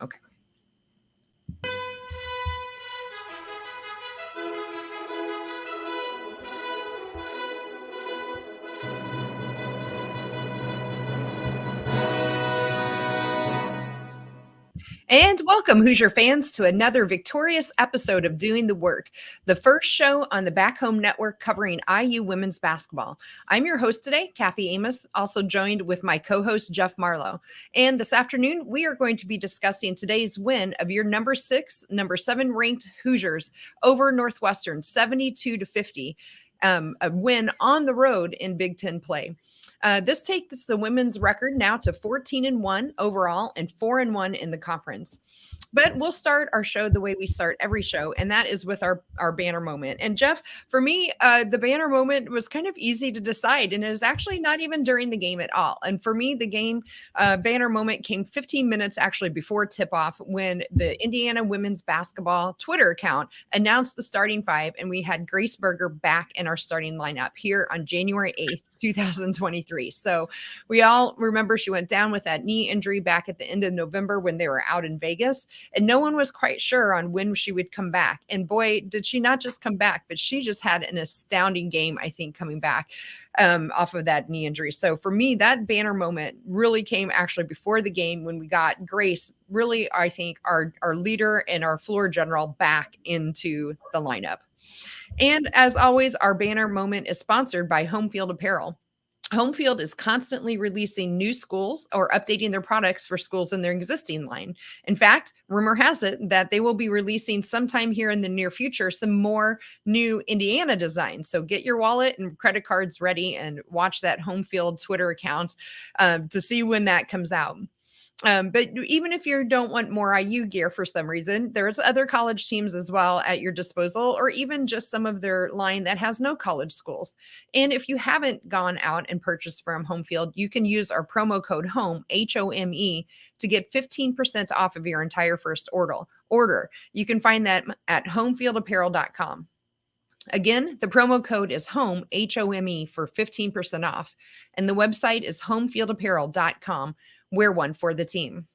Okay. And welcome, Hoosier fans, to another victorious episode of Doing the Work, the first show on the Back Home Network covering IU women's basketball. I'm your host today, Kathy Amos, also joined with my co-host, Jeff Marlowe. And this afternoon, we are going to be discussing today's win of your number 7 ranked Hoosiers over Northwestern, 72-50, a win on the road in Big Ten play. This takes the women's record now to 14-1 overall and 4-1 in the conference. But we'll start our show the way we start every show, and that is with our banner moment. And Jeff, for me, the banner moment was kind of easy to decide, and it was actually not even during the game at all. And for me, the game banner moment came 15 minutes actually before tip-off when the Indiana women's basketball Twitter account announced the starting five, and we had Grace Berger back in our starting lineup here on January 8th, 2023. So we all remember she went down with that knee injury back at the end of November when they were out in Vegas, and no one was quite sure on when she would come back. And boy, did she not just come back, but she just had an astounding game, I think, coming back off of that knee injury. So for me, that banner moment really came actually before the game when we got Grace, really, I think, our leader and our floor general back into the lineup. And as always, our banner moment is sponsored by Home Field Apparel. Home Field is constantly releasing new schools or updating their products for schools in their existing line. In fact, rumor has it that they will be releasing sometime here in the near future some more new Indiana designs. So get your wallet and credit cards ready and watch that Home Field Twitter account to see when that comes out. But even if you don't want more IU gear for some reason, there's other college teams as well at your disposal, or even just some of their line that has no college schools. And if you haven't gone out and purchased from Home Field, you can use our promo code HOME, HOME, to get 15% off of your entire first order. You can find that at homefieldapparel.com. Again, the promo code is HOME, HOME, for 15% off. And the website is homefieldapparel.com. Wear one for the team.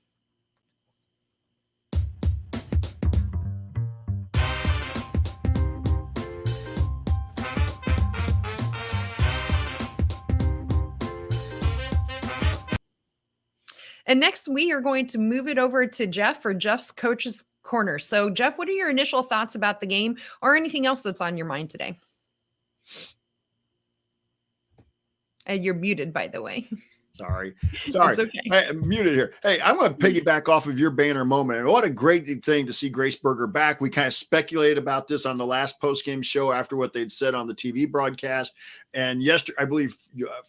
And next, we are going to move it over to Jeff for Jeff's Coach's Corner. So, Jeff, what are your initial thoughts about the game or anything else that's on your mind today? You're muted, by the way. Sorry. It's okay. I'm muted here. Hey, I'm going to piggyback off of your banner moment. And what a great thing to see Grace Berger back. We kind of speculated about this on the last post-game show after what they'd said on the TV broadcast. And yesterday, I believe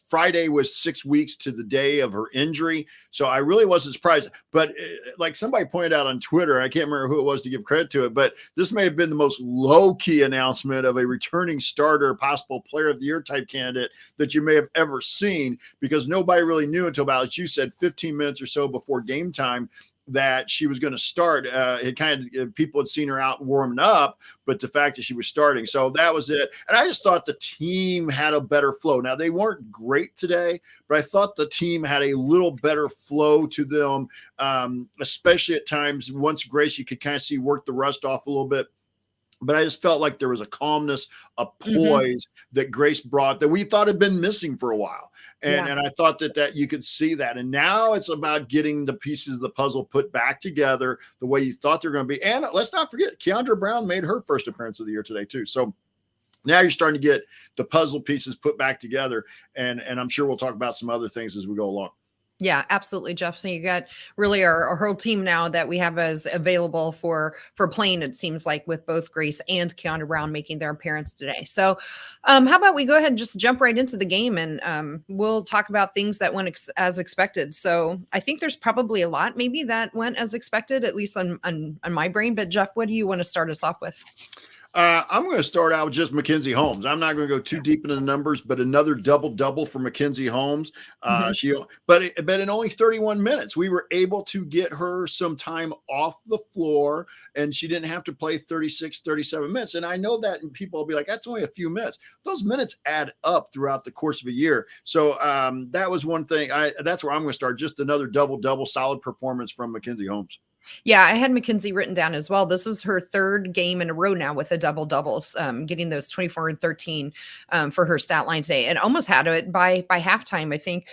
Friday was 6 weeks to the day of her injury. So I really wasn't surprised. But like somebody pointed out on Twitter, I can't remember who it was to give credit to it, but this may have been the most low-key announcement of a returning starter, possible player of the year type candidate that you may have ever seen, because nobody really knew until about, as you said, 15 minutes or so before game time that she was going to start. It kind of, people had seen her out warming up, but the fact that she was starting. So that was it. And I just thought the team had a better flow. Now, they weren't great today, but I thought the team had a little better flow to them, especially at times once Grace, you could kind of see work the rust off a little bit. But I just felt like there was a calmness, a poise that Grace brought that we thought had been missing for a while. And I thought that you could see that. And now it's about getting the pieces of the puzzle put back together the way you thought they're going to be. And let's not forget, Keandra Brown made her first appearance of the year today too. So now you're starting to get the puzzle pieces put back together. And I'm sure we'll talk about some other things as we go along. Yeah, absolutely, Jeff. So you got really our whole team now that we have as available for playing, it seems like, with both Grace and Keandra Brown making their appearance today. So how about we go ahead and just jump right into the game, and we'll talk about things that went as expected. So I think there's probably a lot maybe that went as expected, at least on my brain. But Jeff, what do you want to start us off with? I'm going to start out with just Mackenzie Holmes. I'm not going to go too deep into the numbers, but another double for Mackenzie Holmes. But in only 31 minutes, we were able to get her some time off the floor, and she didn't have to play 36, 37 minutes. And I know that people will be like, that's only a few minutes. Those minutes add up throughout the course of a year. So that was one thing. That's where I'm going to start. Just another double, solid performance from Mackenzie Holmes. Yeah, I had Mackenzie written down as well. This was her third game in a row now with a double doubles, getting those 24 and 13 for her stat line today, and almost had it by halftime. I think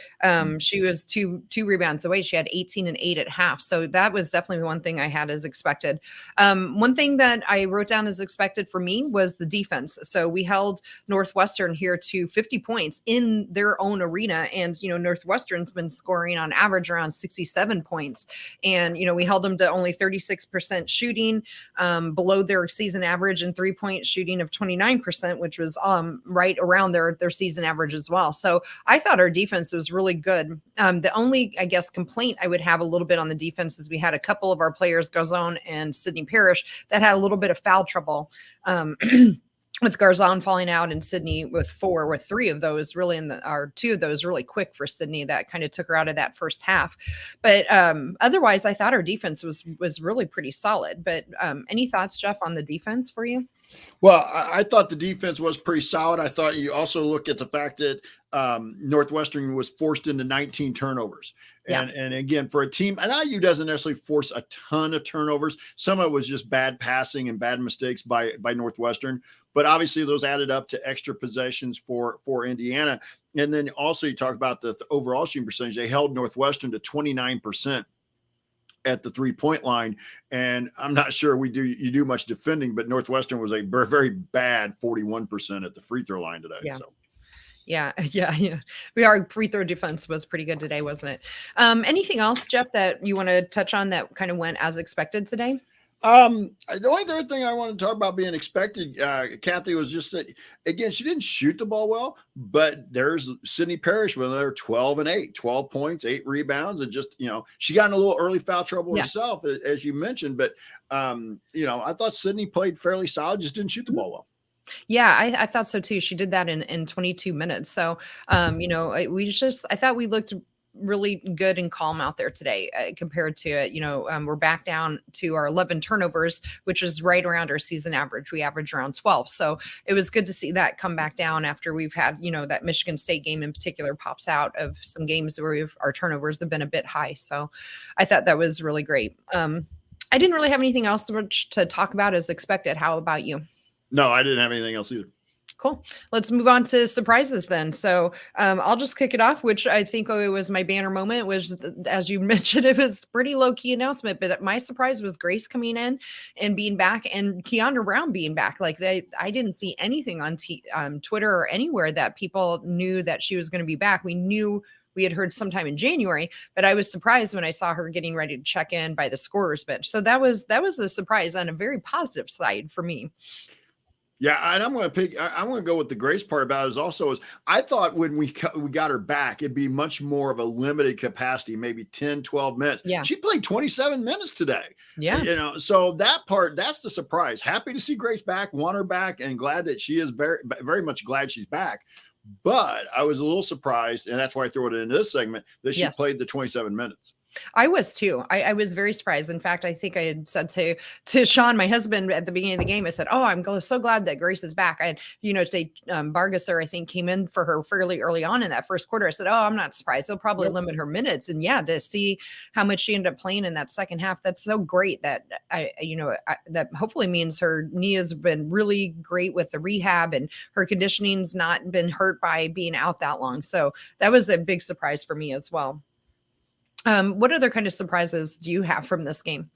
she was two rebounds away. She had 18 and 8 at half, so that was definitely one thing I had as expected. One thing that I wrote down as expected for me was the defense. So we held Northwestern here to 50 points in their own arena, and Northwestern's been scoring on average around 67 points, and we held them to only 36% shooting, below their season average, and 3-point shooting of 29%, which was right around their season average as well. So I thought our defense was really good. The only, I guess, complaint I would have a little bit on the defense is we had a couple of our players, Garzon and Sydney Parrish, that had a little bit of foul trouble. With Garzon falling out and Sydney with three of those really two of those really quick for Sydney, that kind of took her out of that first half. But otherwise, I thought our defense was really pretty solid. But any thoughts, Jeff, on the defense for you? Well, I thought the defense was pretty solid. I thought you also look at the fact that Northwestern was forced into 19 turnovers. And again, for a team, and IU doesn't necessarily force a ton of turnovers. Some of it was just bad passing and bad mistakes by Northwestern. But obviously those added up to extra possessions for Indiana. And then also you talk about the overall shooting percentage. They held Northwestern to 29% at the 3-point line. And I'm not sure you do much defending, but Northwestern was a very bad 41% at the free throw line today. Yeah. So. Yeah. Our free throw defense was pretty good today, wasn't it? Anything else, Jeff, that you want to touch on that kind of went as expected today? The only third thing I want to talk about being expected, Kathy, was just that, again, she didn't shoot the ball well, but there's Sydney Parrish with another 12 and 8, 12 points, 8 rebounds. And just, she got in a little early foul trouble herself, as you mentioned, but, I thought Sydney played fairly solid, just didn't shoot the ball well. Yeah, I thought so too. She did that in 22 minutes. So, I thought we looked really good and calm out there today compared to, we're back down to our 11 turnovers, which is right around our season average. We average around 12. So it was good to see that come back down after we've had, that Michigan State game in particular pops out of some games where our turnovers have been a bit high. So I thought that was really great. I didn't really have anything else to talk about as expected. How about you? No, I didn't have anything else either. Cool. Let's move on to surprises then. So I'll just kick it off, which I think it was my banner moment, which, as you mentioned, it was pretty low-key announcement, but my surprise was Grace coming in and being back, and Keandra Brown being back. I didn't see anything on Twitter or anywhere that people knew that she was going to be back. We knew we had heard sometime in January, but I was surprised when I saw her getting ready to check in by the scorer's bench. So that was a surprise on a very positive side for me. Yeah, and I'm going to go with the Grace part about it is I thought when we got her back, it'd be much more of a limited capacity, maybe 10, 12 minutes. Yeah. She played 27 minutes today. Yeah. So that part, that's the surprise. Happy to see Grace back, want her back, and glad that she is very, very much glad she's back. But I was a little surprised, and that's why I threw it in this segment, that she played the 27 minutes. I was too. I was very surprised. In fact, I think I had said to Sean, my husband, at the beginning of the game, I said, "Oh, I'm so glad that Grace is back." Today, Bargasser, I think, came in for her fairly early on in that first quarter. I said, "Oh, I'm not surprised. They'll probably limit her minutes." And to see how much she ended up playing in that second half, that's so great. That that hopefully means her knee has been really great with the rehab, and her conditioning's not been hurt by being out that long. So that was a big surprise for me as well. What other kind of surprises do you have from this game?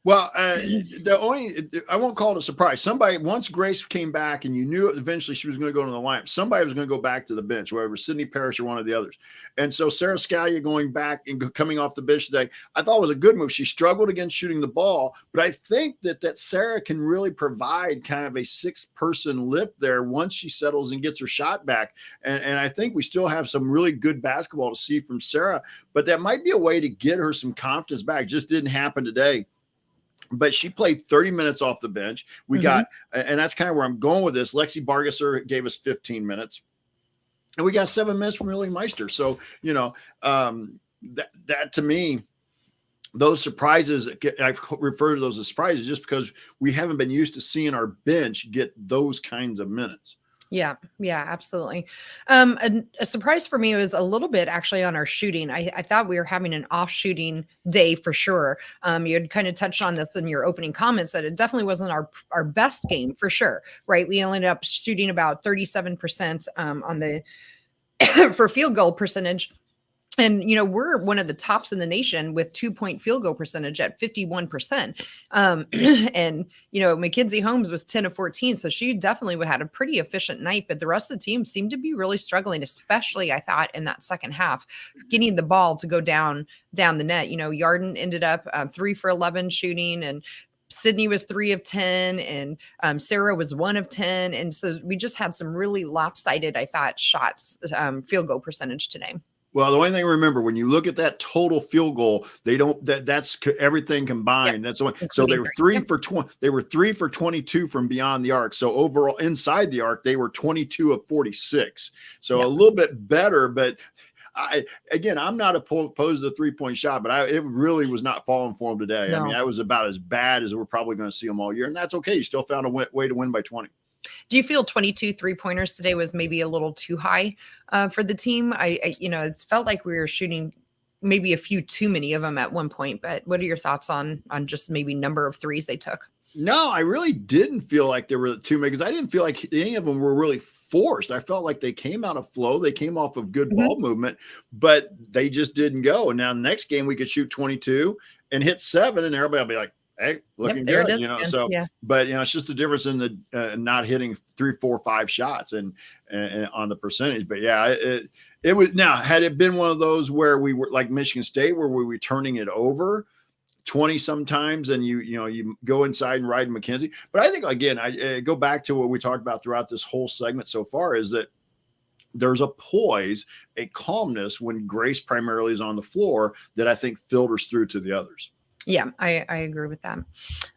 Well, I won't call it a surprise. Once Grace came back and you knew eventually she was going to go to the lineup, somebody was going to go back to the bench, whether Sydney Parrish or one of the others. And so Sarah Scalia going back and coming off the bench today, I thought was a good move. She struggled against shooting the ball, but I think that Sarah can really provide kind of a 6-person lift there once she settles and gets her shot back. And I think we still have some really good basketball to see from Sarah, but that might be a way to get her some confidence back. Just didn't happen today. But she played 30 minutes off the bench. We got, and that's kind of where I'm going with this. Lexi Bargasser gave us 15 minutes. And we got 7 minutes from Lily Meister. So, that to me, those surprises, I refer to those as surprises just because we haven't been used to seeing our bench get those kinds of minutes. Yeah, yeah, absolutely. A surprise for me was a little bit actually on our shooting. I thought we were having an off shooting day for sure. You had kind of touched on this in your opening comments that it definitely wasn't our best game for sure, right? We ended up shooting about 37% on the for field goal percentage. And, we're one of the tops in the nation with 2-point field goal percentage at 51%. And, Mackenzie Holmes was 10 of 14. So she definitely had a pretty efficient night, but the rest of the team seemed to be really struggling, especially I thought in that second half, getting the ball to go down the net. Yarden ended up 3 for 11 shooting, and Sydney was 3 of 10, and Sarah was 1 of 10. And so we just had some really lopsided, I thought, shots, field goal percentage today. Well, the only thing to remember when you look at that total field goal, they don't that's everything combined. Yep. That's the one. So they were 3 for 20. They were 3 for 22 from beyond the arc. So overall, inside the arc, they were 22 of 46. So a little bit better, but I'm not opposed to the 3-point shot, but it really was not falling for them today. No. I mean, that was about as bad as we're probably going to see them all year, and that's okay. You still found a way to win by 20. Do you feel 22 3-pointers today was maybe a little too high for the team? It felt like we were shooting maybe a few too many of them at one point, but what are your thoughts on just maybe number of threes they took? No, I really didn't feel like there were too many, because I didn't feel like any of them were really forced. I felt like they came out of flow. They came off of good ball movement, but they just didn't go. And now the next game we could shoot 22 and hit 7, and everybody will be like, hey, looking good, So, but it's just the difference in the not hitting 3, 4, 5 shots and on the percentage. But it was. Now, had it been one of those where we were like Michigan State, where we were turning it over 20 sometimes, and you go inside and ride McKenzie. But I think, again, I go back to what we talked about throughout this whole segment so far, is that there's a poise, a calmness when Grace primarily is on the floor that I think filters through to the others. Yeah, I agree with that.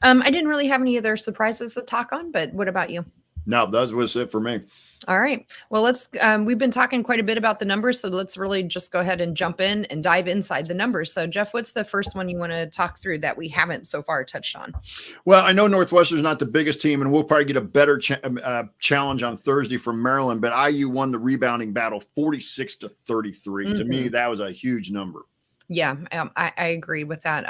I didn't really have any other surprises to talk on, but what about you? No, that was it for me. All right. Well, we've been talking quite a bit about the numbers, so let's really just go ahead and jump in and dive inside the numbers. So, Jeff, what's the first one you want to talk through that we haven't so far touched on? Well, I know Northwestern's not the biggest team, and we'll probably get a better challenge on Thursday from Maryland, but IU won the rebounding battle 46-33. To me, that was a huge number. Yeah, I agree with that.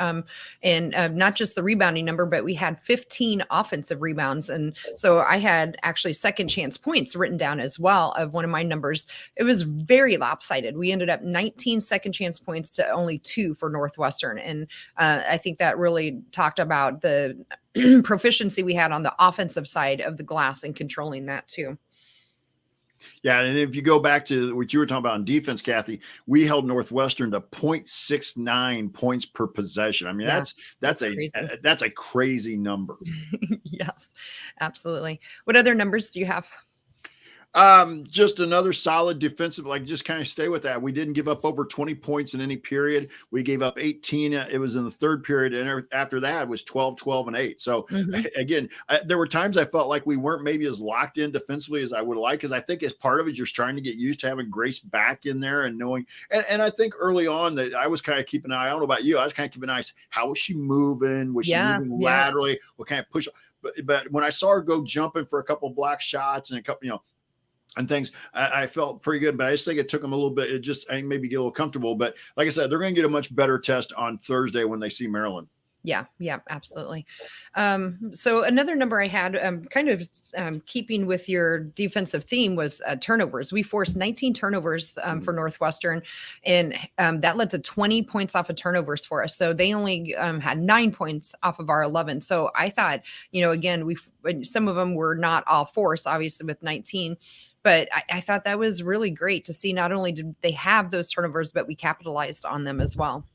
And not just the rebounding number, but we had 15 offensive rebounds. And so I had actually second chance points written down as well of one of my numbers. It was very lopsided. We ended up 19 second chance points to only 2 for Northwestern. And I think that really talked about the proficiency we had on the offensive side of the glass and controlling that too. Yeah, and if you go back to what you were talking about on defense, Kathy, we held Northwestern to 0.69 points per possession. I mean, that's a crazy number. Yes, absolutely. What other numbers do you have? Just another solid defensive, just kind of stay with that. We didn't give up over 20 points in any period. We gave up 18. It was in the third period. And after that it was 12, 12 and 8. So again, there were times I felt like we weren't maybe as locked in defensively as I would like. Cause I think as part of it, you're trying to get used to having Grace back in there and knowing, and I think early on that I was kind of keeping an eye. I don't know about you. I was kind of keeping an eye. How was she moving? Was she moving laterally? What kind of push? But when I saw her go jumping for a couple block shots and a couple, and things, I felt pretty good, but I just think it took them a little bit. I think maybe get a little comfortable, but like I said, they're going to get a much better test on Thursday when they see Maryland. Yeah, absolutely. So another number I had, kind of keeping with your defensive theme, was turnovers. We forced 19 turnovers for Northwestern, and that led to 20 points off of turnovers for us. So they only had 9 points off of our 11. So I thought, again, some of them were not all forced, obviously with 19. But I thought that was really great to see. Not only did they have those turnovers, but we capitalized on them as well.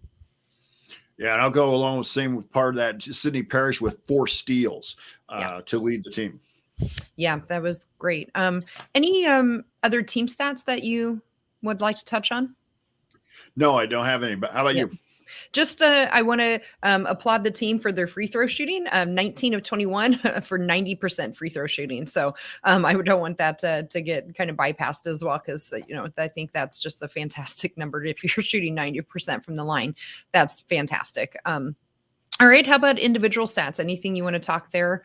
Yeah, and I'll go along with same with part of that. Sydney Parrish with 4 steals to lead the team. Yeah, that was great. Any other team stats that you would like to touch on? No, I don't have any. But how about you? Just I want to applaud the team for their free throw shooting. 19 of 21 for 90% free throw shooting. So I don't want that to get kind of bypassed as well, because I think that's just a fantastic number. If you're shooting 90% from the line, that's fantastic. All right, how about individual stats? Anything you want to talk there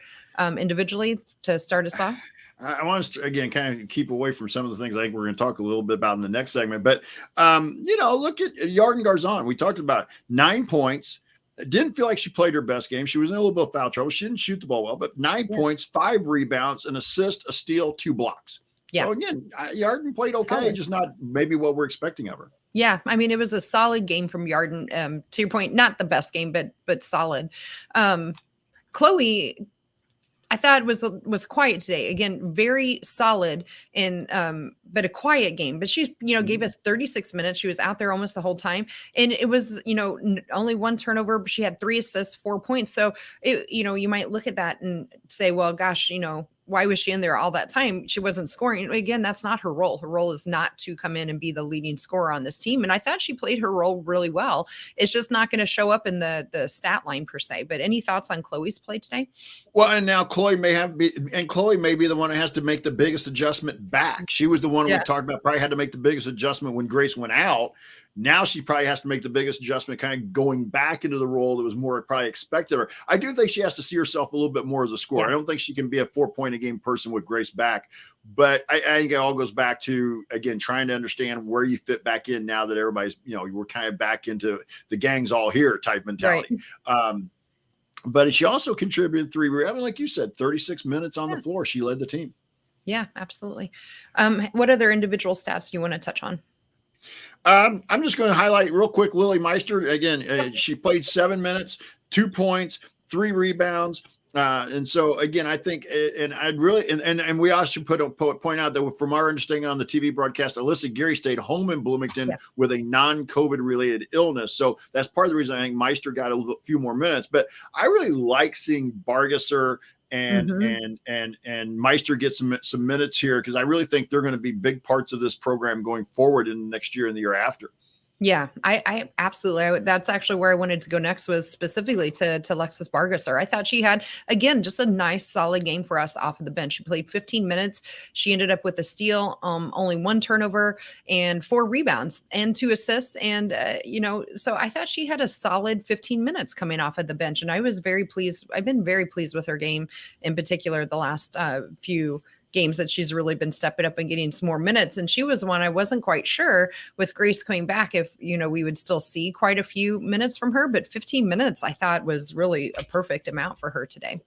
individually to start us off? I want to, again, kind of keep away from some of the things I think we're going to talk a little bit about in the next segment. But, look at Yarden Garzon. We talked about 9 points. It didn't feel like she played her best game. She was in a little bit of foul trouble. She didn't shoot the ball well, but 9 points, 5 rebounds, an assist, a steal, 2 blocks. Yeah. So, again, Yarden played okay, solid. Just not maybe what we're expecting of her. Yeah, I mean, it was a solid game from Yarden. To your point, not the best game, but solid. Chloe, I thought was quiet today. Again, very solid but a quiet game. But she, gave us 36 minutes. She was out there almost the whole time, and it was, only 1 turnover. But she had 3 assists, 4 points. So you might look at that and say, well, gosh, why was she in there all that time? She wasn't scoring. Again, that's not her role. Her role is not to come in and be the leading scorer on this team. And I thought she played her role really well. It's just not going to show up in the stat line per se. But any thoughts on Chloe's play today? Well, and now Chloe may be the one that has to make the biggest adjustment back. She was the one we talked about, probably had to make the biggest adjustment when Grace went out. Now she probably has to make the biggest adjustment, kind of going back into the role that was more probably expected of her. I do think she has to see herself a little bit more as a scorer. I don't think she can be a 4-point-a-game person with Grace back. But I think it all goes back to, again, trying to understand where you fit back in now that everybody's, we're kind of back into the gang's all here type mentality. Right. But she also contributed 3, like you said, 36 minutes on the floor. She led the team. Yeah, absolutely. What other individual stats do you want to touch on? I'm just going to highlight real quick Lily Meister. Again, she played 7 minutes, 2 points, 3 rebounds. And so, again, I think, and I'd really, and we also point out that from our understanding on the TV broadcast, Alyssa Geary stayed home in Bloomington with a non-COVID related illness. So that's part of the reason I think Meister got a few more minutes. But I really like seeing Bargesser and Meister get some minutes here, because I really think they're going to be big parts of this program going forward in the next year and the year after. Yeah, I absolutely. That's actually where I wanted to go next, was specifically to Lexus Bargesser. I thought she had, again, just a nice, solid game for us off of the bench. She played 15 minutes. She ended up with a steal, only 1 turnover, and 4 rebounds and 2 assists. And, so I thought she had a solid 15 minutes coming off of the bench. And I was very pleased. I've been very pleased with her game, in particular the last few games that she's really been stepping up and getting some more minutes. And she was one I wasn't quite sure, with Grace coming back, if, we would still see quite a few minutes from her, but 15 minutes I thought was really a perfect amount for her today.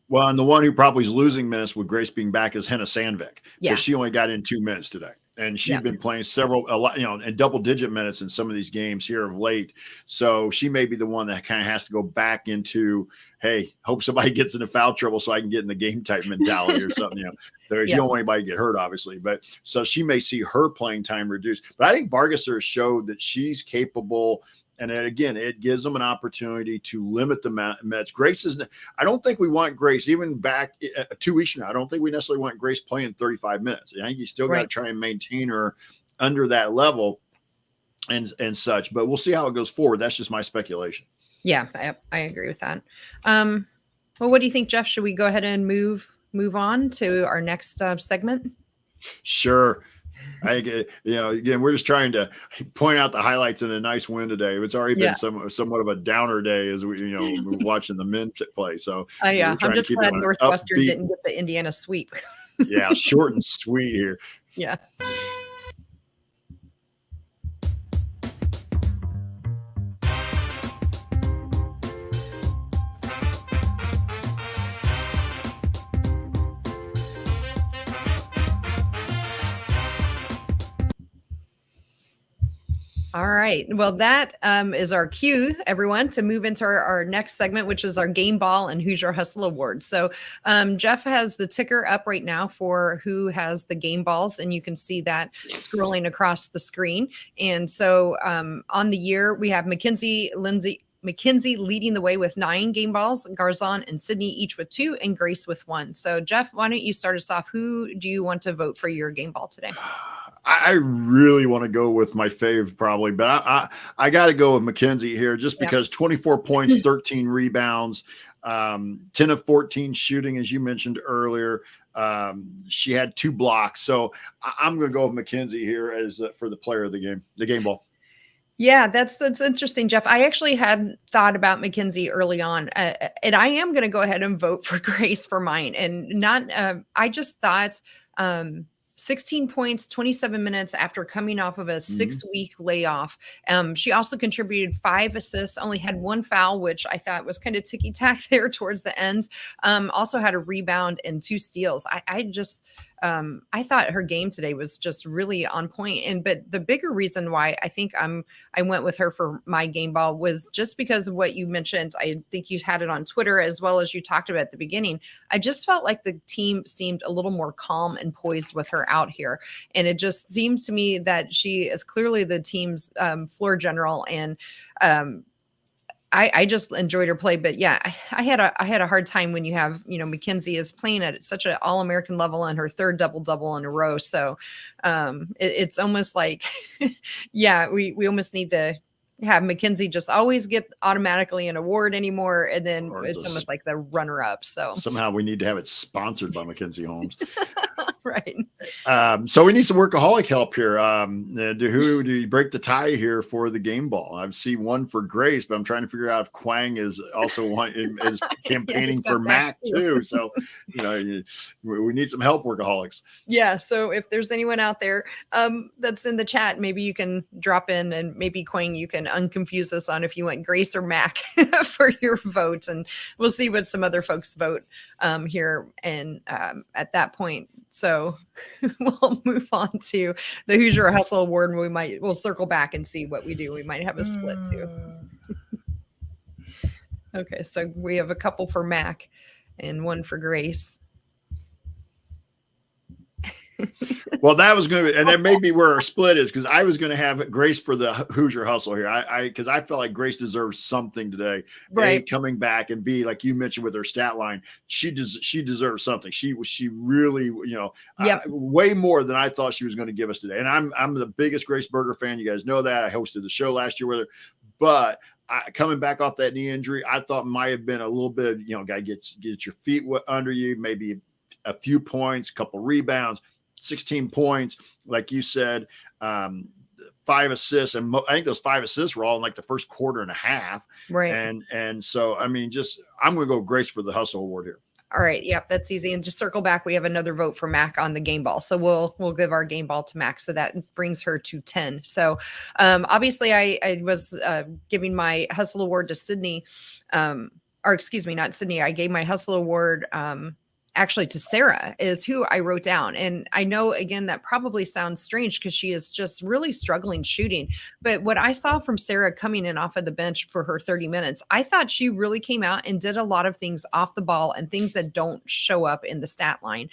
Well, and the one who probably is losing minutes with Grace being back is Henna Sandvik, because she only got in 2 minutes today. And she's been playing a lot, in double-digit minutes in some of these games here of late. So she may be the one that kind of has to go back into, hey, hope somebody gets into foul trouble so I can get in the game type mentality or something. You don't want anybody to get hurt, obviously. But so she may see her playing time reduced. But I think Bargesser showed that she's capable. And then, again, it gives them an opportunity to limit the minutes. Grace I don't think we want Grace, even back 2 weeks from now, I don't think we necessarily want Grace playing 35 minutes. I think you still got to try and maintain her under that level and such. But we'll see how it goes forward. That's just my speculation. Yeah, I agree with that. Well, what do you think, Jeff? Should we go ahead and move on to our next segment? Sure. Again, we're just trying to point out the highlights in a nice win today. It's already been somewhat of a downer day as we're watching the men play. So I'm just glad Northwestern didn't get the Indiana sweep. Yeah, short and sweet here. Yeah. All right. Well, that is our cue, everyone, to move into our next segment, which is our Game Ball and Hoosier Hustle Awards. So Jeff has the ticker up right now for who has the game balls, and you can see that scrolling across the screen. And so on the year, we have Mackenzie leading the way with 9 game balls, Garzon and Sydney each with 2, and Grace with 1. So Jeff, why don't you start us off? Who do you want to vote for your game ball today? I really want to go with my fave probably, but I got to go with Mackenzie here, just because 24 points, 13 rebounds, 10 of 14 shooting, as you mentioned earlier. She had 2 blocks. So I'm going to go with Mackenzie here as for the player of the game ball. Yeah, that's interesting, Jeff. I actually had thought about Mackenzie early on, and I am going to go ahead and vote for Grace for mine. And not, I just thought 16 points, 27 minutes after coming off of a 6-week layoff. She also contributed 5 assists, only had 1 foul, which I thought was kind of ticky tack there towards the end. Also had a rebound and 2 steals. I thought her game today was just really on point. But the bigger reason why I think I went with her for my game ball was just because of what you mentioned. I think you had it on Twitter as well as you talked about at the beginning. I just felt like the team seemed a little more calm and poised with her out here. And it just seems to me that she is clearly the team's floor general. And I just enjoyed her play. But yeah, I had a hard time when you have, Mackenzie is playing at such an All-American level and her 3rd double-double in a row. So it's almost like, yeah, we almost need to have Mackenzie just always get automatically an award anymore. And then it's almost like the runner-up. So somehow we need to have it sponsored by Mackenzie Holmes. Right. So we need some workaholic help here. Who do you break the tie here for the game ball? I've seen one for Grace, but I'm trying to figure out if Quang is also is campaigning for Mac too. So, we need some help, workaholics. Yeah. So if there's anyone out there that's in the chat, maybe you can drop in, and maybe Quang, you can unconfuse us on if you want Grace or Mac for your votes, and we'll see what some other folks vote here. And at that point, so we'll move on to the Hoosier Hustle Award, and we'll circle back and see what we do. We might have a split too. Okay, so we have a couple for Mac and one for Grace. Well, that was going to be, and that may be where our split is, because I was going to have Grace for the Hoosier Hustle here. Because I felt like Grace deserves something today. Right. A, coming back, and B, like you mentioned with her stat line, she deserves something. She really, way more than I thought she was going to give us today. And I'm the biggest Grace Berger fan. You guys know that. I hosted the show last year with her, but coming back off that knee injury, I thought might have been a little bit, got to get your feet under you, maybe a few points, a couple rebounds. 16 points, like you said, 5 assists, and I think those 5 assists were all in like the first quarter and a half. Right. And so, I'm going to go Grace for the Hustle Award here. All right. Yep. That's easy. And just circle back. We have another vote for Mac on the game ball. So we'll give our game ball to Mac. So that brings her to 10. So obviously I was giving my Hustle Award to Sydney, or excuse me, not Sydney. I gave my Hustle Award actually to Sarah, is who I wrote down. And I know, again, that probably sounds strange because she is just really struggling shooting. But what I saw from Sarah coming in off of the bench for her 30 minutes, I thought she really came out and did a lot of things off the ball and things that don't show up in the stat line.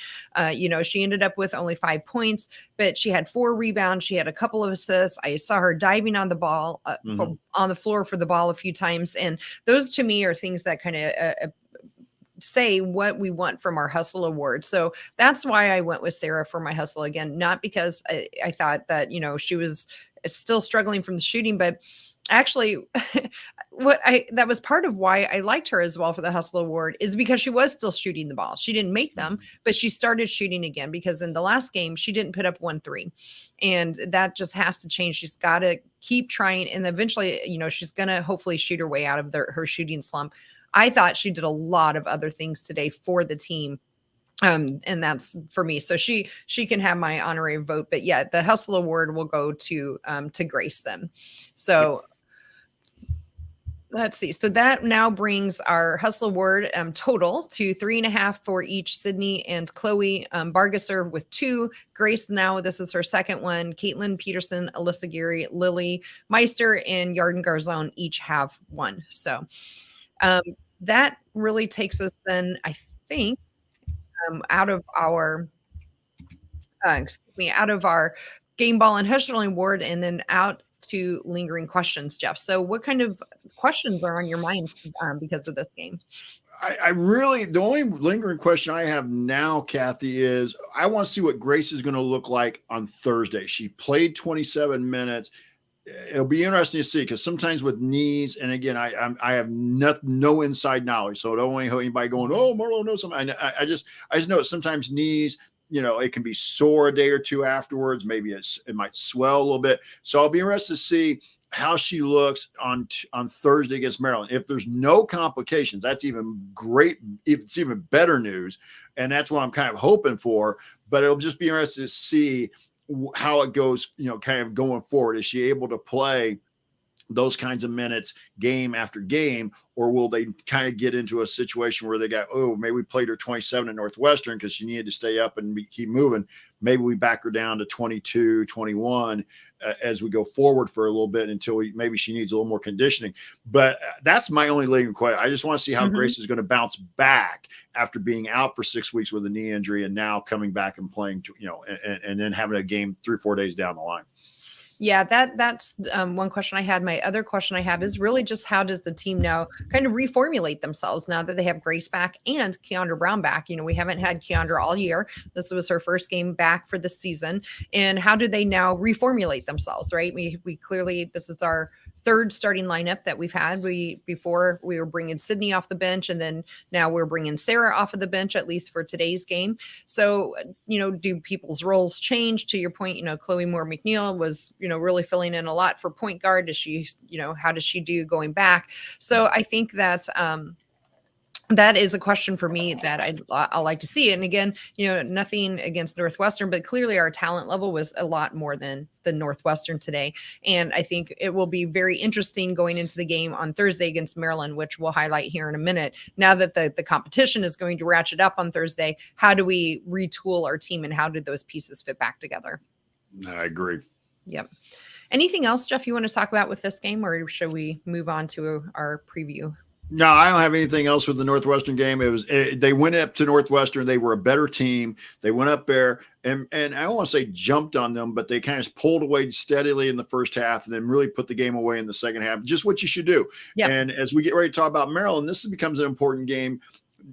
She ended up with only 5 points, but she had 4 rebounds. She had a couple of assists. I saw her diving on the ball, on the floor for the ball a few times. And those to me are things that kind of say what we want from our Hustle Award. So that's why I went with Sarah for my Hustle again, not because I thought that, she was still struggling from the shooting, but actually that was part of why I liked her as well for the Hustle Award, is because she was still shooting the ball. She didn't make them, but she started shooting again, because in the last game, she didn't put up 1 3, and that just has to change. She's got to keep trying. And eventually, she's going to hopefully shoot her way out of her shooting slump. I thought she did a lot of other things today for the team. And that's for me. So she can have my honorary vote, but yeah, the Hustle Award will go to Grace then. So let's see. So that now brings our Hustle Award total to 3.5 for each. Sydney and Chloe Bargesser with 2. Grace, now this is her second one. Caitlin Peterson, Alyssa Geary, Lily Meister, and Yarden Garzone each have 1. So that really takes us then, I think, out of our game ball and Hustle Award, and then out to lingering questions, Jeff. So what kind of questions are on your mind because of this game? The only lingering question I have now, Kathy, is I want to see what Grace is going to look like on Thursday. She played 27 minutes. It'll be interesting to see, because sometimes with knees, and again, I have no inside knowledge, so don't want anybody going, "Oh, Marlo knows something." I just know sometimes knees, it can be sore a day or two afterwards. Maybe it might swell a little bit. So I'll be interested to see how she looks on Thursday against Maryland. If there's no complications, that's even great. It's even better news. And that's what I'm kind of hoping for. But it'll just be interesting to see how it goes, kind of going forward. Is she able to play those kinds of minutes game after game, or will they kind of get into a situation where they got, maybe we played her 27 at Northwestern because she needed to stay up and keep moving. Maybe we back her down to 22, 21 as we go forward for a little bit until maybe she needs a little more conditioning. But that's my only lingering question. I just want to see how Grace is going to bounce back after being out for 6 weeks with a knee injury and now coming back and playing, and then having a game 3 or 4 days down the line. Yeah, that's one question I had. My other question I have is really just how does the team now kind of reformulate themselves now that they have Grace back and Keandra Brown back? We haven't had Keandra all year. This was her first game back for the season. And how do they now reformulate themselves, right? We clearly, this is our third starting lineup that we've had. Before we were bringing Sydney off the bench, and then now we're bringing Sarah off of the bench, at least for today's game. So, do people's roles change? To your point, Chloe Moore McNeil was, really filling in a lot for point guard. Is she, how does she do going back? So I think that, that is a question for me that I'll like to see. And again, nothing against Northwestern, but clearly our talent level was a lot more than the Northwestern today. And I think it will be very interesting going into the game on Thursday against Maryland, which we'll highlight here in a minute. Now that the competition is going to ratchet up on Thursday, how do we retool our team and how did those pieces fit back together? I agree. Yep. Anything else, Jeff, you want to talk about with this game, or should we move on to our preview? No, I don't have anything else with the Northwestern game. They went up to Northwestern. They were a better team. They went up there and I don't want to say jumped on them, but they kind of pulled away steadily in the first half and then really put the game away in the second half. Just what you should do. Yep. And as we get ready to talk about Maryland, this becomes an important game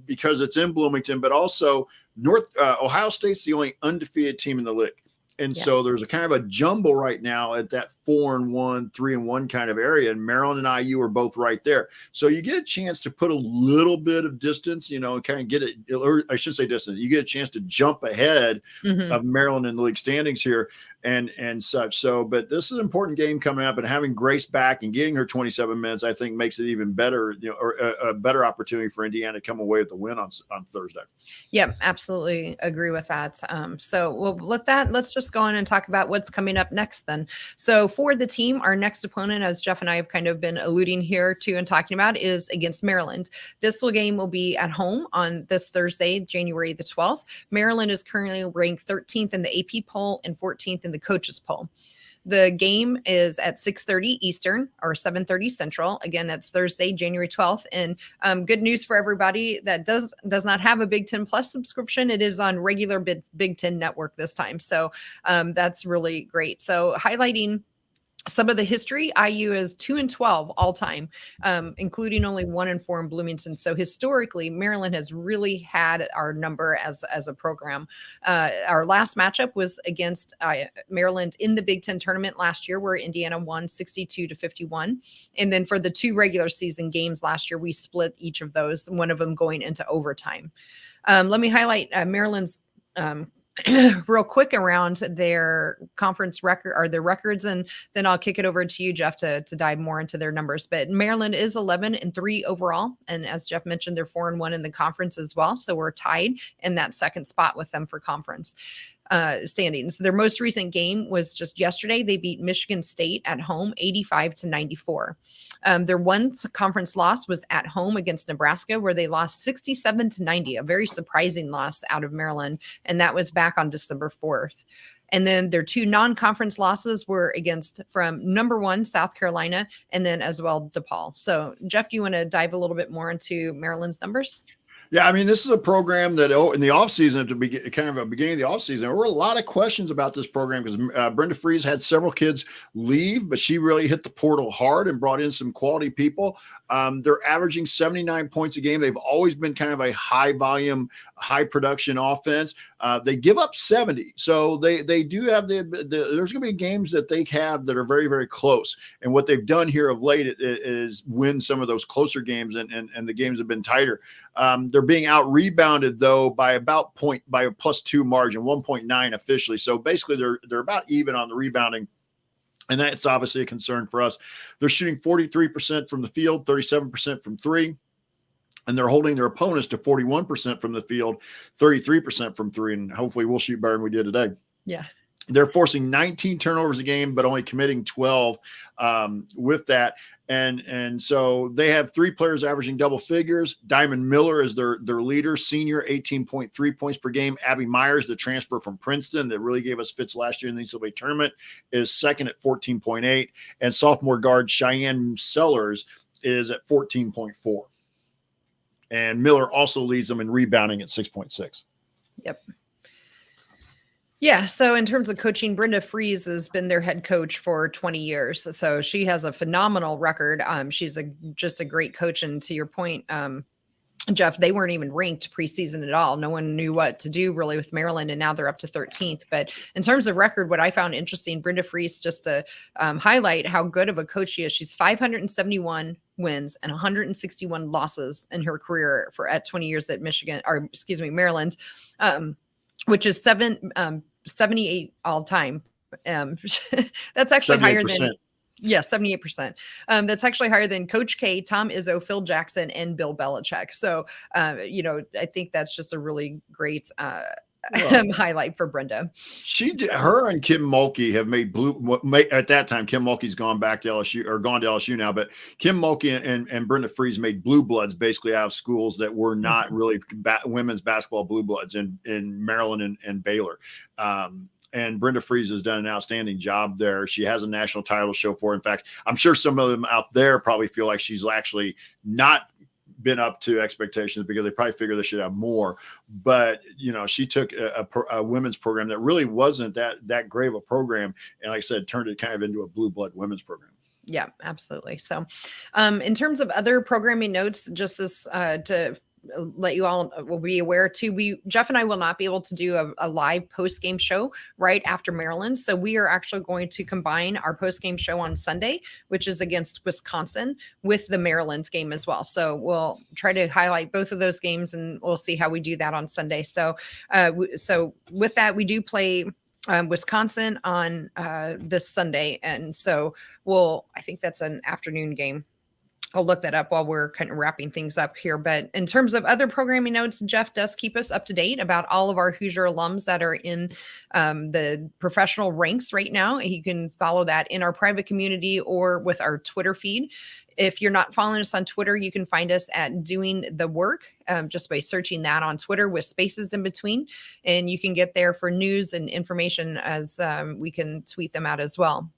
because it's in Bloomington, but also Ohio State's the only undefeated team in the league. And so there's a kind of a jumble right now at that 4-1, 3-1 kind of area. And Maryland and IU are both right there. So you get a chance to put a little bit of distance, kind of get it, or I should say distance. You get a chance to jump ahead of Maryland in the league standings here and such. So, but this is an important game coming up, and having Grace back and getting her 27 minutes, I think makes it even better, or a better opportunity for Indiana to come away with the win on Thursday. Yeah, absolutely agree with that. So let's just go on and talk about what's coming up next then. So for the team, our next opponent, as Jeff and I have kind of been alluding here to and talking about, is against Maryland. This game will be at home on this Thursday, January the 12th. Maryland is currently ranked 13th in the AP poll and 14th in the coaches poll. The game is at 6:30 Eastern or 7:30 Central. Again, that's Thursday, January 12th. And good news for everybody that does not have a Big Ten Plus subscription. It is on regular Big Ten Network this time. So that's really great. So highlighting some of the history, IU is 2-12 all time, including only 1-4 in Bloomington. So historically, Maryland has really had our number as a program. Our last matchup was against Maryland in the Big Ten tournament last year, where Indiana won 62-51. And then for the 2 regular season games last year, we split each of those, one of them going into overtime. Let me highlight Maryland's real quick around their conference record or their records, and then I'll kick it over to you, Jeff, to dive more into their numbers. But Maryland is 11-3 overall, and as Jeff mentioned, they're 4-1 in the conference as well. So we're tied in that second spot with them for conference standings. Their most recent game was just yesterday. They beat Michigan State at home 85-94. Their one conference loss was at home against Nebraska, where they lost 67-90, a very surprising loss out of Maryland. And that was back on December 4th. And then their 2 non-conference losses were from number 1, South Carolina, and then as well DePaul. So Jeff, do you want to dive a little bit more into Maryland's numbers? Yeah, I mean, this is a program that in the offseason, at the beginning of the offseason, there were a lot of questions about this program because Brenda Fries had several kids leave, but she really hit the portal hard and brought in some quality people. They're averaging 79 points a game. They've always been kind of a high volume, high production offense. They give up 70. So they do have there's going to be games that they have that are very, very close. And what they've done here of late is win some of those closer games, and the games have been tighter. They're being out rebounded though by a +2 margin, 1.9 officially. So basically they're about even on the rebounding. And that's obviously a concern for us. They're shooting 43% from the field, 37% from three. And they're holding their opponents to 41% from the field, 33% from three. And hopefully we'll shoot better than we did today. Yeah. They're forcing 19 turnovers a game, but only committing 12 with that. And so they have 3 players averaging double figures. Diamond Miller is their leader, senior, 18.3 points per game. Abby Myers, the transfer from Princeton that really gave us fits last year in the NCAA tournament, is second at 14.8. And sophomore guard Cheyenne Sellers is at 14.4. And Miller also leads them in rebounding at 6.6. Yep. Yeah. So in terms of coaching, Brenda Fries has been their head coach for 20 years. So she has a phenomenal record. She's just a great coach. And to your point, Jeff, they weren't even ranked preseason at all. No one knew what to do really with Maryland, and now they're up to 13th. But in terms of record, what I found interesting, Brenda Fries, just to highlight how good of a coach she is, she's 571 wins and 161 losses in her career at 20 years at Maryland, which is 78 all time. That's actually 78%. Higher than. Yes, 78%. That's actually higher than Coach K, Tom Izzo, Phil Jackson, and Bill Belichick. So, I think that's just a really great highlight for Brenda. Her and Kim Mulkey have made at that time. Kim Mulkey's gone back to LSU or gone to LSU now, but Kim Mulkey and Brenda Fries made blue bloods basically out of schools that were not really women's basketball blue bloods in Maryland and Baylor. And Brenda Fries has done an outstanding job there. She has a national title show for her. In fact, I'm sure some of them out there probably feel like she's actually not been up to expectations because they probably figure they should have more. But, she took a women's program that really wasn't that great of a program. And like I said, turned it kind of into a blue blood women's program. Yeah, absolutely. So in terms of other programming notes, just as to let you all will be aware too, Jeff and I will not be able to do a live post-game show right after Maryland. So we are actually going to combine our post-game show on Sunday, which is against Wisconsin, with the Maryland game as well. So we'll try to highlight both of those games and we'll see how we do that on Sunday. So, with that, we do play Wisconsin on this Sunday. And so I think that's an afternoon game. I'll look that up while we're kind of wrapping things up here. But in terms of other programming notes, Jeff does keep us up to date about all of our Hoosier alums that are in the professional ranks right now. You can follow that in our private community or with our Twitter feed. If you're not following us on Twitter, you can find us at Doing the Work just by searching that on Twitter with spaces in between. And you can get there for news and information as we can tweet them out as well.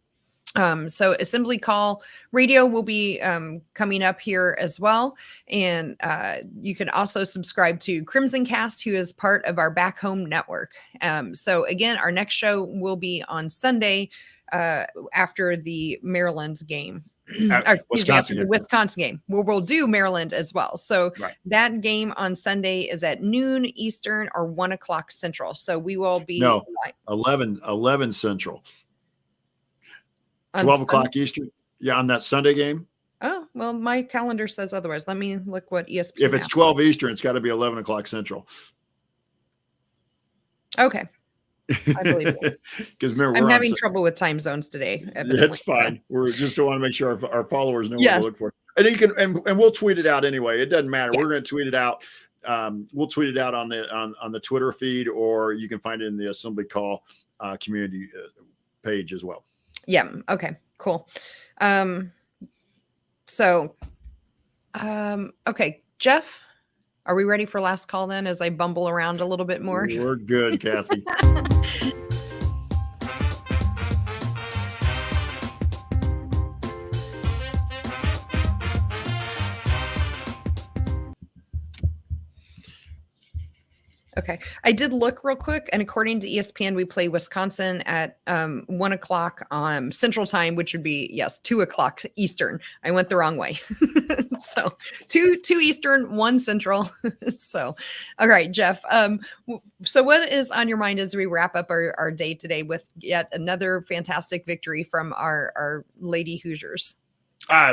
So Assembly Call Radio will be coming up here as well. And you can also subscribe to Crimson Cast, who is part of our Back Home network. So again, our next show will be on Sunday after the Maryland's game. Wisconsin game, where we'll do Maryland as well. So That game on Sunday is at noon Eastern or 1 o'clock Central. So we will be 11 Central. 12 o'clock Eastern. Yeah, on that Sunday game. Oh, well, my calendar says otherwise. Let me look what ESPN. If it's 12 Eastern, it's got to be 11 o'clock Central. Okay. I believe it. Because remember, I'm having trouble with time zones today. That's fine. We're just want to make sure our followers know what to look for. And you can, and we'll tweet it out anyway. It doesn't matter. Yeah. We're going to tweet it out. We'll tweet it out on the Twitter feed, or you can find it in the Assembly Call community page as well. Yeah. Okay, cool. Okay, Jeff, are we ready for last call then as I bumble around a little bit more? We're good, Kathy. Okay. I did look real quick, and according to ESPN, we play Wisconsin at 1 o'clock Central Time, which would be, 2 o'clock Eastern. I went the wrong way. So 2 Eastern, 1 Central. So, all right, Jeff. So what is on your mind as we wrap up our day today with yet another fantastic victory from our Lady Hoosiers?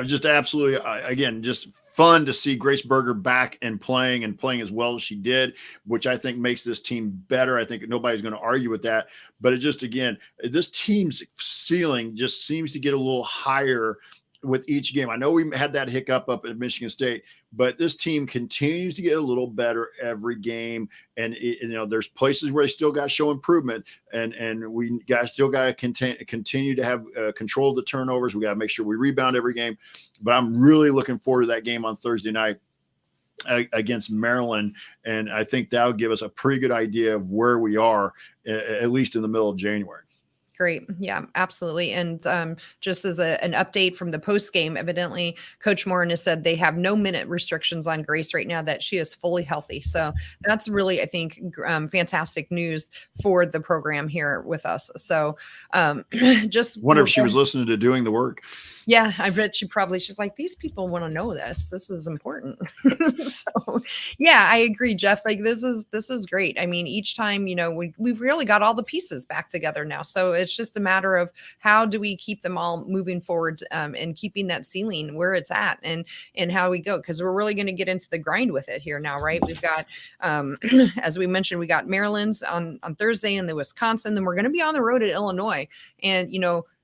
Just absolutely, again, just fun to see Grace Berger back and playing as well as she did, which I think makes this team better. I think nobody's going to argue with that. But it just, again, this team's ceiling just seems to get a little higher with each game. I know we had that hiccup up at Michigan State, but this team continues to get a little better every game. And there's places where they still got to show improvement, and we still got to continue to have control of the turnovers. We got to make sure we rebound every game. But I'm really looking forward to that game on Thursday night against Maryland, and I think that would give us a pretty good idea of where we are, at least in the middle of January. Great. Yeah, absolutely. And just as an update from the post game, evidently Coach Morin has said they have no minute restrictions on Grace right now, that she is fully healthy. So that's really, I think, fantastic news for the program here with us. So just wonder if she was listening to Doing the Work. Yeah, I bet she's like, these people want to know this. This is important. So yeah, I agree, Jeff. Like this is great. I mean, each time, we've really got all the pieces back together now. So it's just a matter of how do we keep them all moving forward, and keeping that ceiling where it's at, and how we go. Cause we're really going to get into the grind with it here now, right? We've got, as we mentioned, we got Maryland's on Thursday and the Wisconsin, then we're going to be on the road at Illinois. And,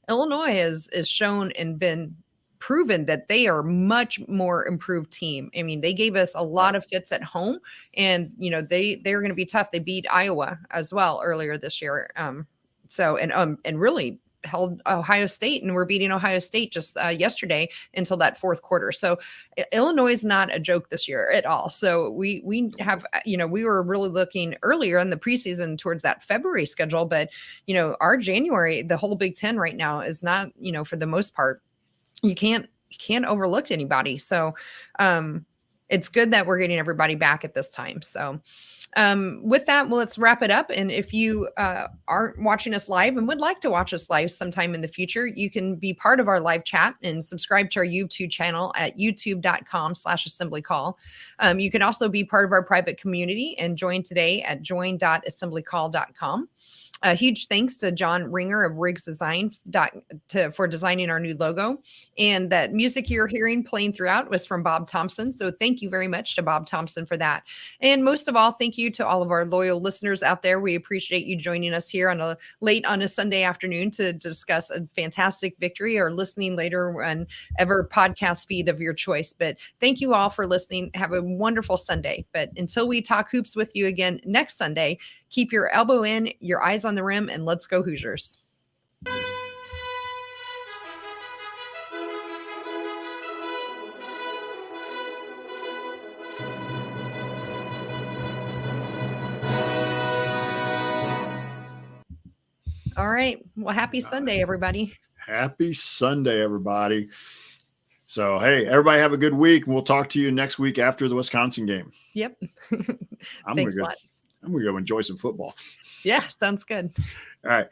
Illinois is shown and been proven that they are much more improved team. I mean, they gave us a lot of fits at home, and they're going to be tough. They beat Iowa as well earlier this year. And really held Ohio State, and we're beating Ohio State just yesterday until that fourth quarter. So Illinois is not a joke this year at all. So we have, we were really looking earlier in the preseason towards that February schedule, but our January, the whole Big Ten right now is not, for the most part, you can't overlook anybody. So it's good that we're getting everybody back at this time. So with that, well, let's wrap it up. And if you aren't watching us live and would like to watch us live sometime in the future, you can be part of our live chat and subscribe to our YouTube channel at youtube.com/assemblycall. You can also be part of our private community and join today at join.assemblycall.com. A huge thanks to John Ringer of Riggs Design for designing our new logo. And that music you're hearing playing throughout was from Bob Thompson. So thank you very much to Bob Thompson for that. And most of all, thank you to all of our loyal listeners out there. We appreciate you joining us here on a Sunday afternoon to discuss a fantastic victory, or listening later on ever podcast feed of your choice. But thank you all for listening. Have a wonderful Sunday. But until we talk hoops with you again next Sunday, keep your elbow in, your eyes on the rim, and let's go Hoosiers. All right. Well, happy Sunday, everybody. Happy Sunday, everybody. So, hey, everybody have a good week. We'll talk to you next week after the Wisconsin game. Yep. Thanks a lot. I'm going to go enjoy some football. Yeah, sounds good. All right.